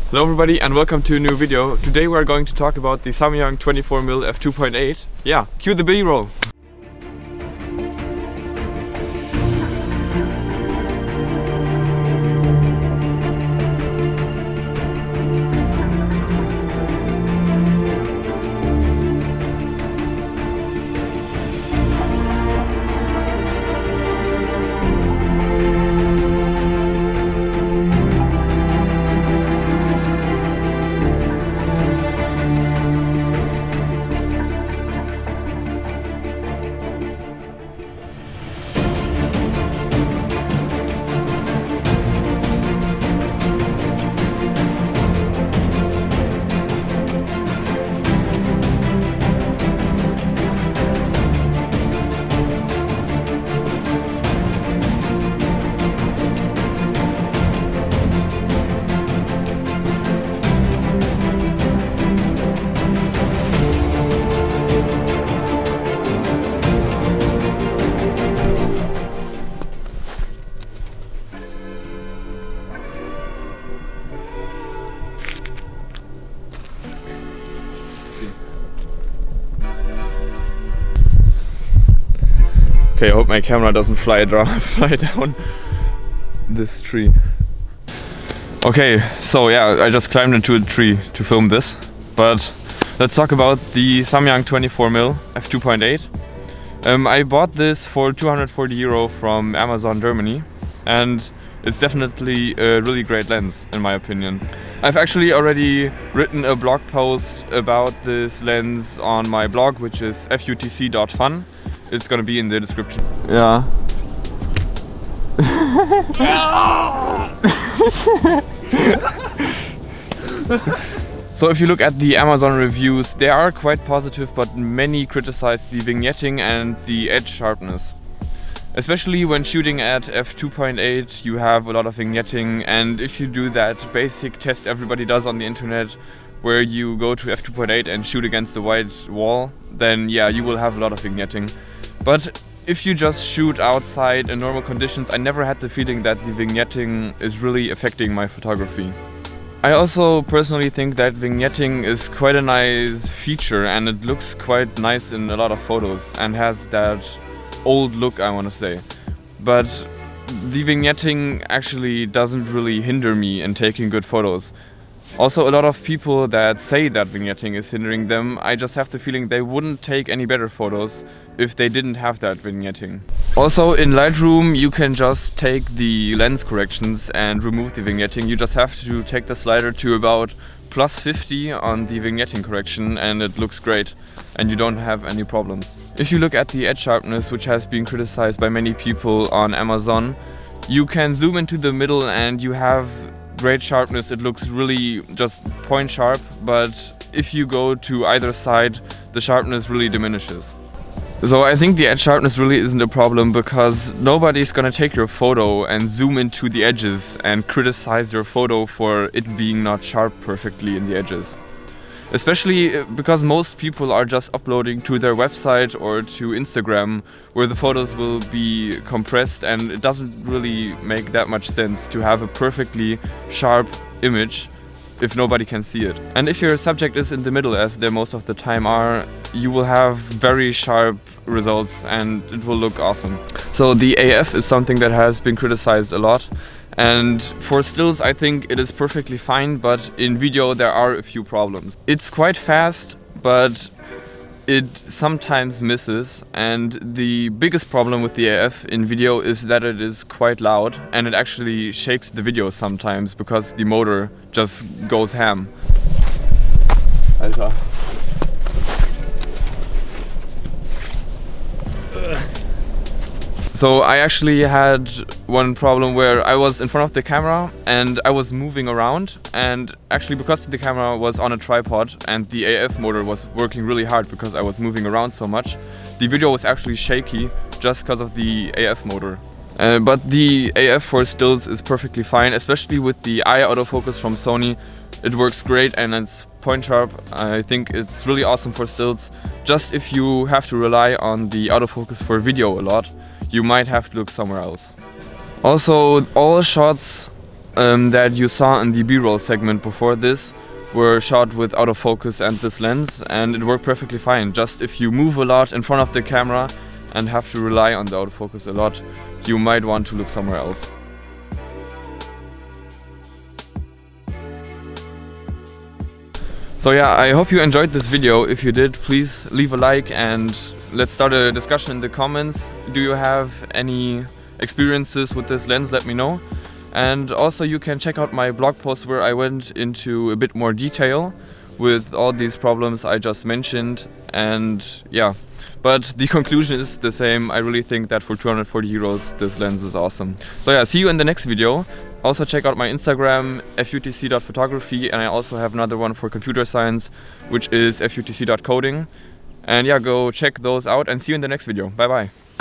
Hello everybody and welcome to a new video. Today we are going to talk about the Samyang 24mm f2.8. Yeah, cue the B-roll. Okay, I hope my camera doesn't fly down this tree. Okay, so yeah, I just climbed into a tree to film this. But let's talk about the Samyang 24mm f2.8. I bought this for €240 from Amazon Germany, and it's definitely a really great lens in my opinion. I've actually already written a blog post about this lens on my blog, which is FUTC.fun. It's gonna be in the description. Yeah. So if you look at the Amazon reviews, they are quite positive, but many criticize the vignetting and the edge sharpness. Especially when shooting at f2.8, you have a lot of vignetting, and if you do that basic test everybody does on the internet, where you go to f2.8 and shoot against a white wall, then yeah, you will have a lot of vignetting. But if you just shoot outside in normal conditions, I never had the feeling that the vignetting is really affecting my photography. I also personally think that vignetting is quite a nice feature, and it looks quite nice in a lot of photos and has that old look, I want to say. But the vignetting actually doesn't really hinder me in taking good photos. Also, a lot of people that say that vignetting is hindering them, I just have the feeling they wouldn't take any better photos if they didn't have that vignetting. Also, in Lightroom you can just take the lens corrections and remove the vignetting. You just have to take the slider to about +50 on the vignetting correction and it looks great and you don't have any problems. If you look at the edge sharpness, which has been criticized by many people on Amazon, you can zoom into the middle and you have great sharpness. It looks really just point sharp, but if you go to either side, the sharpness really diminishes. So I think the edge sharpness really isn't a problem, because nobody's gonna take your photo and zoom into the edges and criticize your photo for it being not sharp perfectly in the edges. Especially because most people are just uploading to their website or to Instagram, where the photos will be compressed, and it doesn't really make that much sense to have a perfectly sharp image if nobody can see it. And if your subject is in the middle, as they most of the time are, you will have very sharp results and it will look awesome. So the AF is something that has been criticized a lot. And for stills I think it is perfectly fine, but in video there are a few problems. It's quite fast, but it sometimes misses, and the biggest problem with the AF in video is that it is quite loud and it actually shakes the video sometimes because the motor just goes ham. Alter. So I actually had one problem where I was in front of the camera and I was moving around, and actually because the camera was on a tripod and the AF motor was working really hard because I was moving around so much, the video was actually shaky just because of the AF motor. But the AF for stills is perfectly fine, especially with the eye autofocus from Sony. It works great and it's point sharp. I think it's really awesome for stills. Just if you have to rely on the autofocus for video a lot, you might have to look somewhere else. Also, all shots that you saw in the B-roll segment before this were shot with autofocus and this lens, and it worked perfectly fine. Just if you move a lot in front of the camera and have to rely on the autofocus a lot, you might want to look somewhere else. So yeah, I hope you enjoyed this video. If you did, please leave a like and let's start a discussion in the comments. Do you have any experiences with this lens? Let me know. And also you can check out my blog post where I went into a bit more detail with all these problems I just mentioned. And yeah, but the conclusion is the same. I really think that for 240 euros this lens is awesome. So yeah, see you in the next video. Also check out my Instagram, FUTC.photography, and I also have another one for computer science, which is FUTC.coding. And yeah, go check those out and see you in the next video. Bye bye.